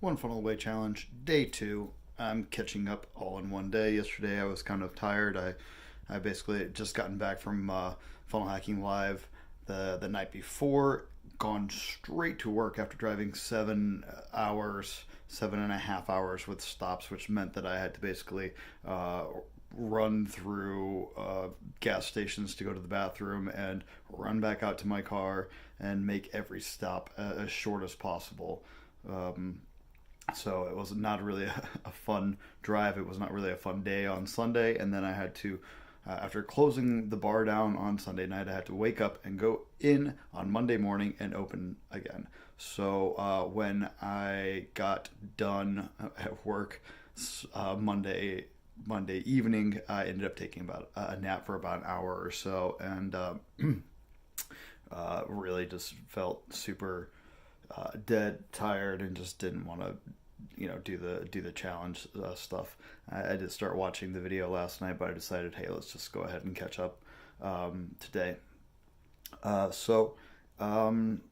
One Funnel Away Challenge, day two. I'm catching up all in one day. Yesterday I was kind of tired. I basically had just gotten back from Funnel Hacking Live the night before, gone straight to work after driving 7 hours, 7.5 hours with stops, which meant that I had to basically run through gas stations to go to the bathroom and run back out to my car and make every stop as short as possible. Um, so it was not really a fun drive. It was not really a fun day on Sunday, and then I had to, after closing the bar down on Sunday night, I had to wake up and go in on Monday morning and open again. So when I got done at work Monday evening, I ended up taking about a nap for about an hour or so, and really just felt super dead, tired, and just didn't want to, do the challenge stuff. I did start watching the video last night, but I decided, hey, let's just go ahead and catch up today. So, um,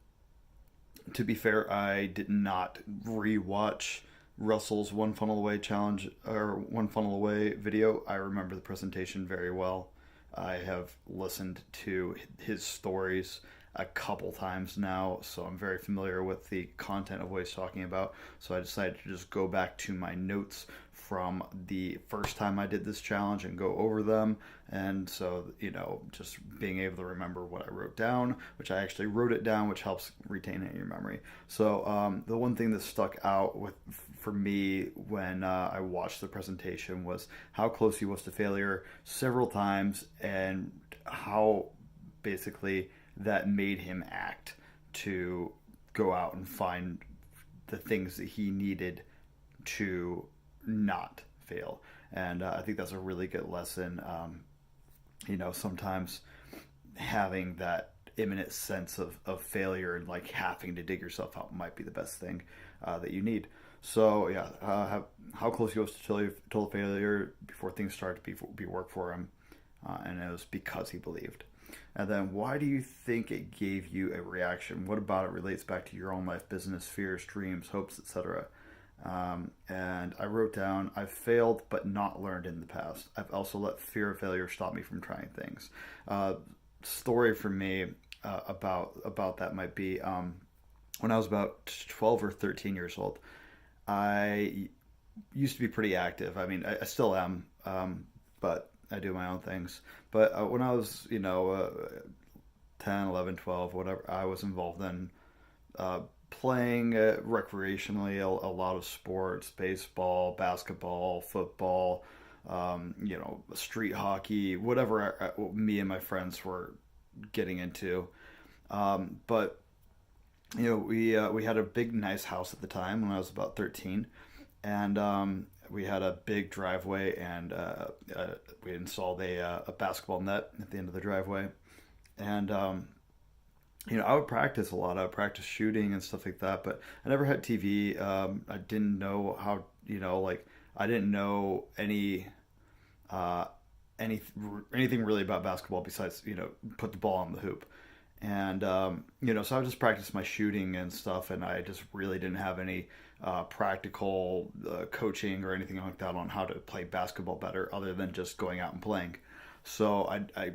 to be fair, I did not rewatch Russell's One Funnel Away challenge or One Funnel Away video. I remember the presentation very well. I have listened to his stories a couple times now, so I'm very familiar with the content of what he's talking about. So I decided to just go back to my notes from the first time I did this challenge and go over them. And so, just being able to remember what I wrote down, which I actually wrote it down, which helps retain it in your memory. So the one thing that stuck out for me when I watched the presentation was how close he was to failure several times, and how basically that made him act to go out and find the things that he needed to not fail. And I think that's a really good lesson. Sometimes having that imminent sense of failure and like having to dig yourself out might be the best thing that you need. So yeah, how close he was to total failure before things started to be work for him, and it was because he believed. And then, why do you think it gave you a reaction? What about it relates back to your own life, business, fears, dreams, hopes, etc.? And I wrote down, I've failed but not learned in the past. I've also let fear of failure stop me from trying things. Story for me about that might be when I was about 12 or 13 years old. I used to be pretty active. I mean, I still am, but I do my own things. But when I was, 10, 11, 12, whatever, I was involved in playing recreationally a lot of sports, baseball, basketball, football, street hockey, whatever me and my friends were getting into. But we had a big, nice house at the time when I was about 13, and we had a big driveway, and we installed a basketball net at the end of the driveway, and I would practice a lot. I would practice shooting and stuff like that, but I never had TV. I didn't know how, like I didn't know uh, any anything really about basketball besides put the ball on the hoop. And so I would just practice my shooting and stuff, and I just really didn't have any practical coaching or anything like that on how to play basketball better, other than just going out and playing. So I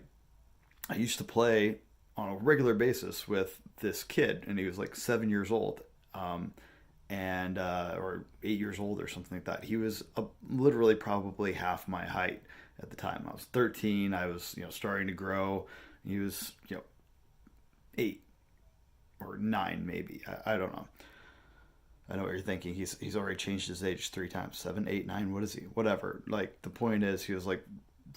used to play on a regular basis with this kid, and he was like 7 years old, and or 8 years old or something like that. He was literally probably half my height at the time. I was 13. I was starting to grow. He was 8 or 9 maybe. I don't know. I know what you're thinking. He's already changed his age 3 times. 7, 8, 9. What is he? Whatever. Like the point is, he was like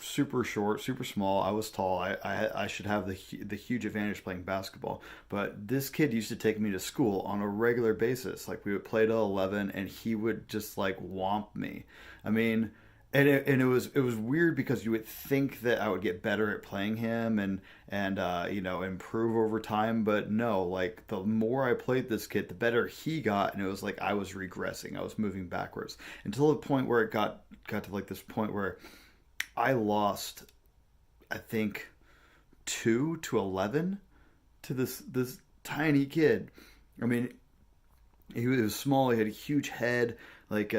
super short, super small. I was tall. I should have the huge advantage playing basketball. But this kid used to take me to school on a regular basis. Like we would play till 11, and he would just like whomp me. I mean, and it was weird because you would think that I would get better at playing him and improve over time, but no, like the more I played this kid, the better he got, and it was like I was regressing, I was moving backwards until the point where it got to like this point where I lost, I think, 2 to 11 to this tiny kid. I mean, He was small. He had a huge head. Like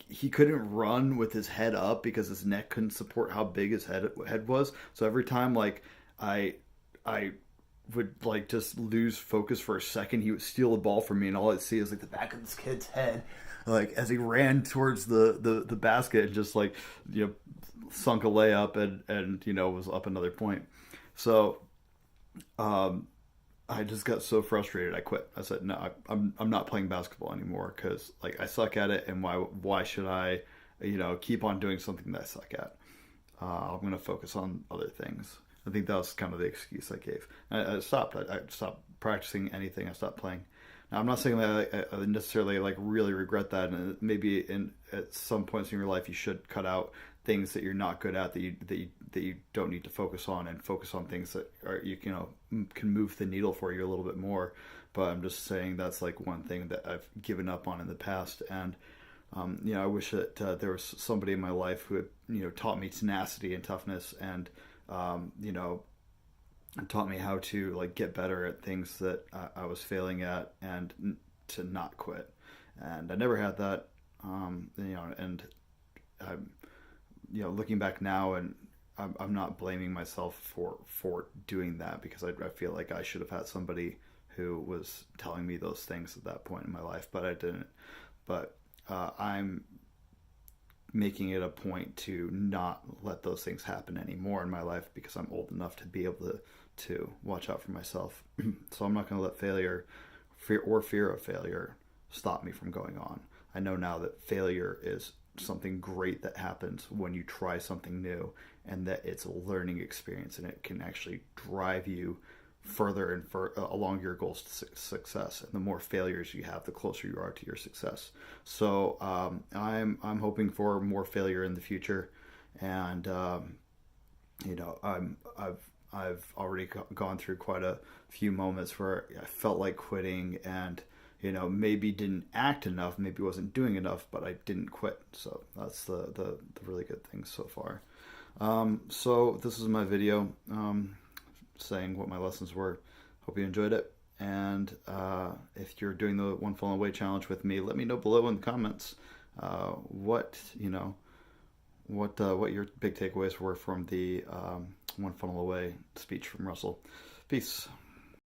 he couldn't run with his head up because his neck couldn't support how big his head was. So every time like I I would like just lose focus for a second, he would steal the ball from me, and all I'd see is like the back of this kid's head, like as he ran towards the basket and just like sunk a layup and was up another point. So um, I just got so frustrated. I quit. I said, "No, I'm not playing basketball anymore because like I suck at it, and why should I, keep on doing something that I suck at? I'm gonna focus on other things." I think that was kind of the excuse I gave. I stopped. I stopped practicing anything. I stopped playing. Now, I'm not saying that I necessarily like really regret that, and maybe at some points in your life you should cut out things that you're not good at that you don't need to focus on, and focus on things that are can move the needle for you a little bit more. But I'm just saying that's like one thing that I've given up on in the past, and I wish that there was somebody in my life who had taught me tenacity and toughness, and you know taught me how to like get better at things that I was failing at, and to not quit. And I never had that, and I'm looking back now, and I'm not blaming myself for doing that, because I feel like I should have had somebody who was telling me those things at that point in my life, but I didn't. But I'm making it a point to not let those things happen anymore in my life, because I'm old enough to be able to watch out for myself. So I'm not going to let fear of failure stop me from going on. I know now that failure is something great that happens when you try something new, and that it's a learning experience, and it can actually drive you further and along your goals to success. And the more failures you have, the closer you are to your success. So I'm hoping for more failure in the future, and I've already gone through quite a few moments where I felt like quitting, and maybe didn't act enough, maybe wasn't doing enough, but I didn't quit. So that's the really good thing so far. So this is my video, saying what my lessons were. Hope you enjoyed it. And if you're doing the One Fallen Away challenge with me, let me know below in the comments what your big takeaways were from the One Funnel Away speech from Russell. Peace.